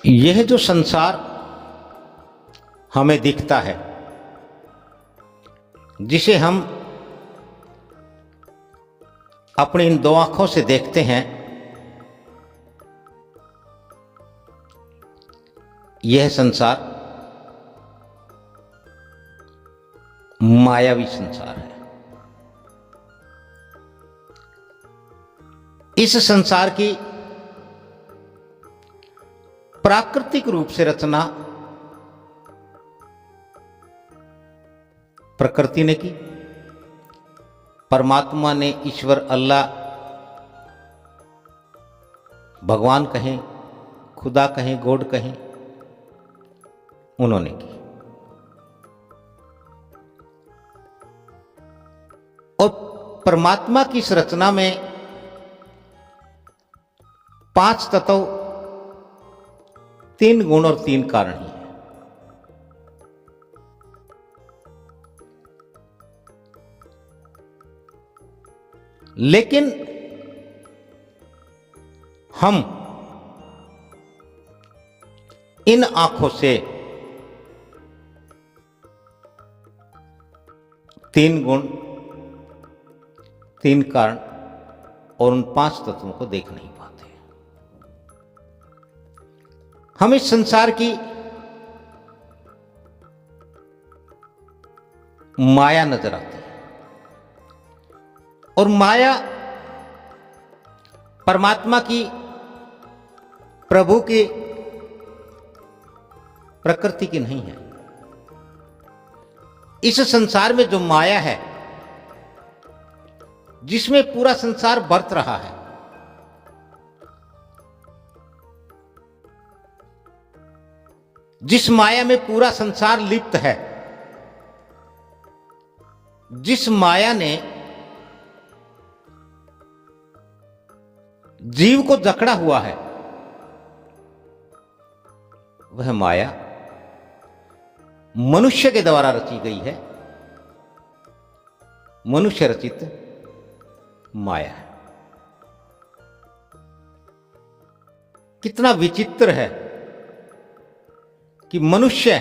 यह जो संसार हमें दिखता है, जिसे हम अपनी इन दो आंखों से देखते हैं, यह संसार मायावी संसार है। इस संसार की प्राकृतिक रूप से रचना प्रकृति ने की। परमात्मा ने, ईश्वर अल्लाह, भगवान कहें, खुदा कहें, गॉड कहें, उन्होंने की। और परमात्मा की इस रचना में 5 तत्व, 3 गुण और 3 कारण ही है। लेकिन हम इन आंखों से 3 गुण, 3 कारण और उन 5 तत्वों को देख नहीं पाते। हम इस संसार की माया नजर आती है, और माया परमात्मा की, प्रभु की प्रकृति की नहीं है। इस संसार में जो माया है, जिसमें पूरा संसार बरत रहा है, जिस माया में पूरा संसार लिप्त है, जिस माया ने जीव को जकड़ा हुआ है, वह माया मनुष्य के द्वारा रची गई है। मनुष्य रचित माया है। कितना विचित्र है कि मनुष्य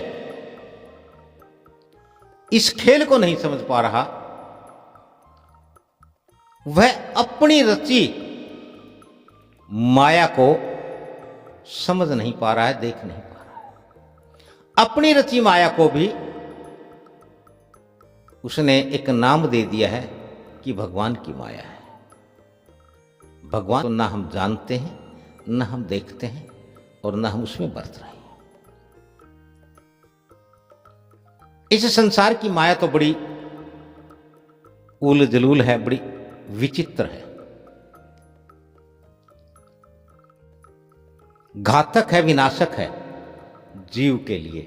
इस खेल को नहीं समझ पा रहा। वह अपनी रची माया को समझ नहीं पा रहा है, देख नहीं पा रहा है। अपनी रची माया को भी उसने एक नाम दे दिया है कि भगवान की माया है। भगवान को ना हम जानते हैं, ना हम देखते हैं, और ना हम उसमें बरत रहे हैं। इस संसार की माया तो बड़ी उल जलूल है, बड़ी विचित्र है, घातक है, विनाशक है जीव के लिए।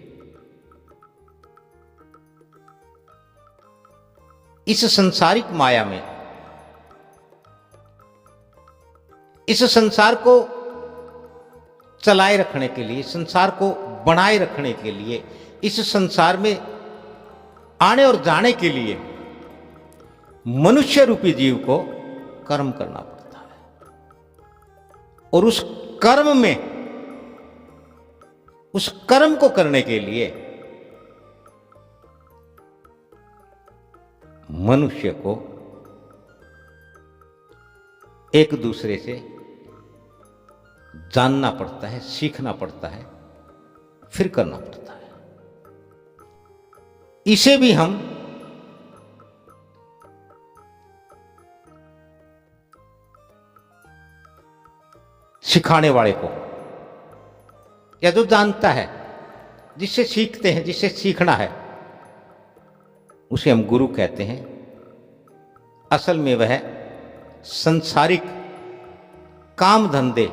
इस संसारिक माया में, इस संसार को चलाए रखने के लिए, संसार को बनाए रखने के लिए, इस संसार में आने और जाने के लिए मनुष्य रूपी जीव को कर्म करना पड़ता है। और उस कर्म में, उस कर्म को करने के लिए मनुष्य को एक दूसरे से जानना पड़ता है, सीखना पड़ता है, फिर करना पड़ता है। इसे भी हम सिखाने वाले को, या जो जानता है, जिससे सीखते हैं, जिससे सीखना है, उसे हम गुरु कहते हैं। असल में वह संसारिक काम धंधे,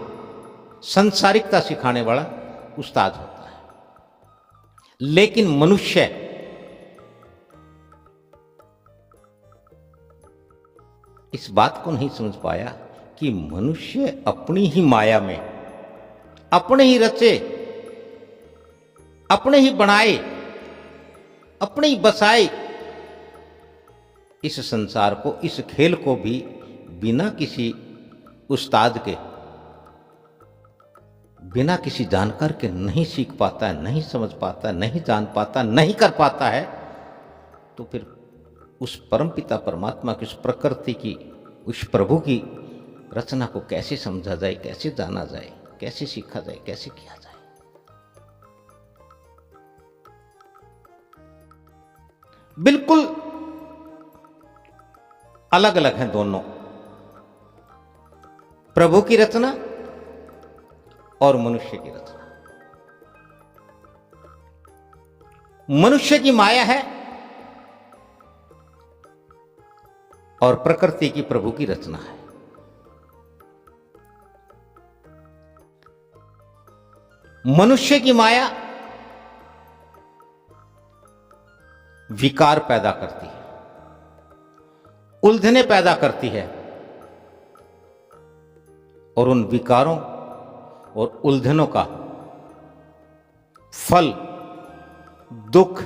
संसारिकता सिखाने वाला उस्ताद होता है। लेकिन मनुष्य इस बात को नहीं समझ पाया कि मनुष्य अपनी ही माया में, अपने ही रचे, अपने ही बनाए, अपने ही बसाए इस संसार को, इस खेल को भी बिना किसी उस्ताद के बिना किसी जानकार के नहीं सीख पाता है, नहीं समझ पाता, नहीं जान पाता, नहीं कर पाता है, तो फिर उस परमपिता परमात्मा की, उस प्रकृति की, उस प्रभु की रचना को कैसे समझा जाए, कैसे जाना जाए, कैसे सीखा जाए, कैसे किया जाए। बिल्कुल अलग अलग हैं दोनों, प्रभु की रचना और मनुष्य की रचना। मनुष्य की माया है और प्रकृति की प्रभु की रचना है। मनुष्य की माया विकार पैदा करती है, उलझने पैदा करती है, और उन विकारों और उलझनों का फल दुख,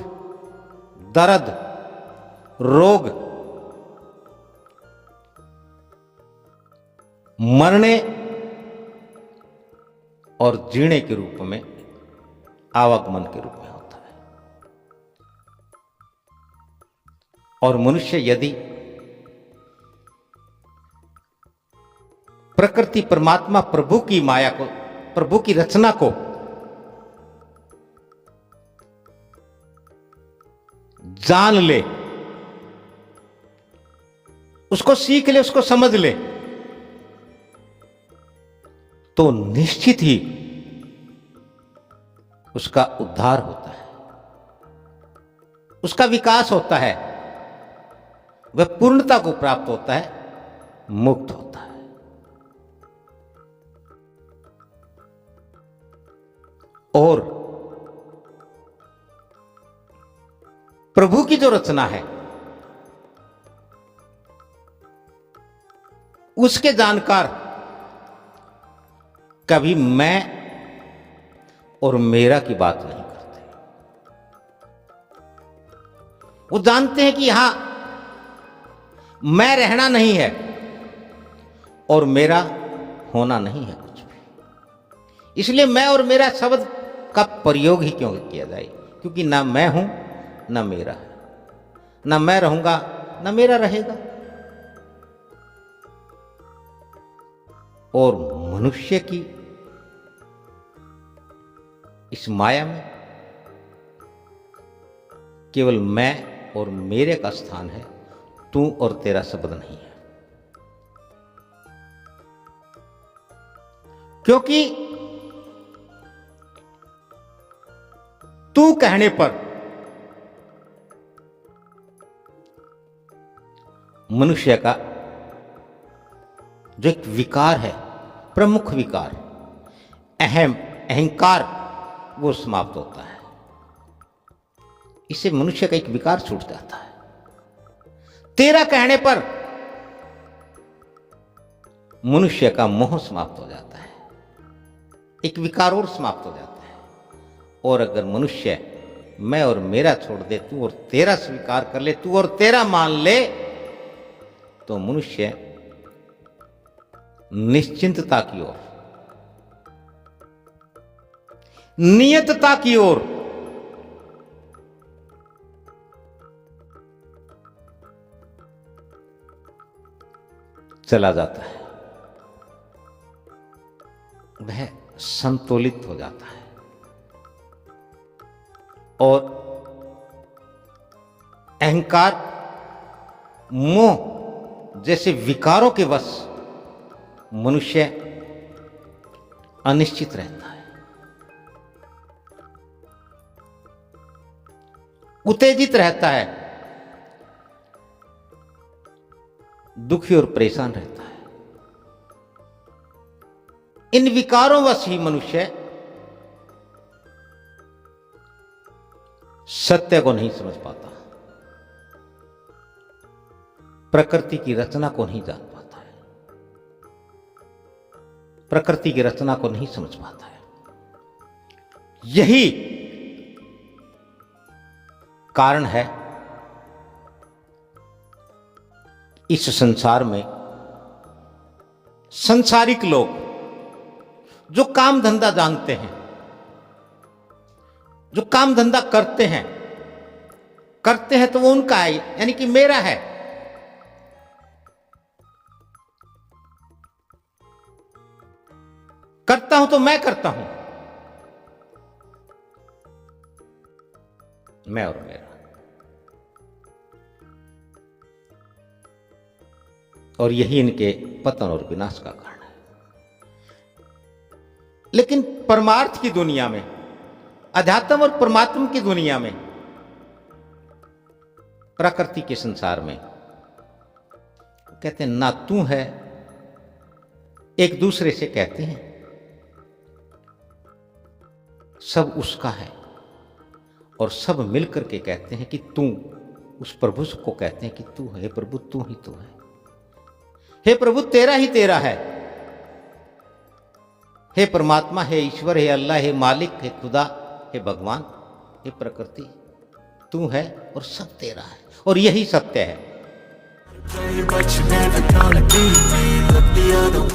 दर्द, रोग, मरने और जीने के रूप में, आवागमन के रूप में होता है। और मनुष्य यदि प्रकृति परमात्मा प्रभु की माया को, प्रभु की रचना को जान ले, उसको सीख ले, उसको समझ ले, तो निश्चित ही उसका उद्धार होता है, उसका विकास होता है, वह पूर्णता को प्राप्त होता है, मुक्त होता है। और प्रभु की जो रचना है उसके जानकार कभी मैं और मेरा की बात नहीं करते। वो जानते हैं कि यहां मैं रहना नहीं है और मेरा होना नहीं है कुछ भी। इसलिए मैं और मेरा शब्द का प्रयोग ही क्यों किया जाए, क्योंकि ना मैं हूं ना मेरा है, ना मैं रहूंगा ना मेरा रहेगा। और मनुष्य की इस माया में केवल मैं और मेरे का स्थान है, तू और तेरा शब्द नहीं है। क्योंकि तू कहने पर मनुष्य का जो एक विकार है, प्रमुख विकार, अहंकार, वो समाप्त होता है। इससे मनुष्य का एक विकार छूट जाता है। तेरा कहने पर मनुष्य का मोह समाप्त हो जाता है, एक विकार और समाप्त हो जाता है। और अगर मनुष्य मैं और मेरा छोड़ दे, तू और तेरा स्वीकार कर ले, तू और तेरा मान ले, तो मनुष्य निश्चिंतता की ओर, नियतता की ओर चला जाता है, वह संतुलित हो जाता है। और अहंकार, मोह जैसे विकारों के वश मनुष्य अनिश्चित रहता है, उत्तेजित रहता है, दुखी और परेशान रहता है। इन विकारों वश ही मनुष्य सत्य को नहीं समझ पाता, प्रकृति की रचना को नहीं जान पाता है, प्रकृति की रचना को नहीं समझ पाता है। यही कारण है इस संसार में संसारिक लोग जो काम धंधा जानते हैं, जो काम धंधा करते हैं तो वो उनका है, यानी कि मेरा है। करता हूं तो मैं करता हूं, मैं और मेरा। और यही इनके पतन और विनाश का कारण है। लेकिन परमार्थ की दुनिया में, अध्यात्म और परमात्मा की दुनिया में, प्रकृति के संसार में कहते हैं ना तू है, एक दूसरे से कहते हैं सब उसका है, और सब मिलकर के कहते हैं कि तू, उस प्रभु को कहते हैं कि तू है प्रभु, तू ही तू है, हे प्रभु तेरा ही तेरा है, हे परमात्मा, हे ईश्वर, हे अल्लाह, हे मालिक, हे खुदा, हे भगवान, हे प्रकृति, तू है और सब तेरा है, और यही सत्य है।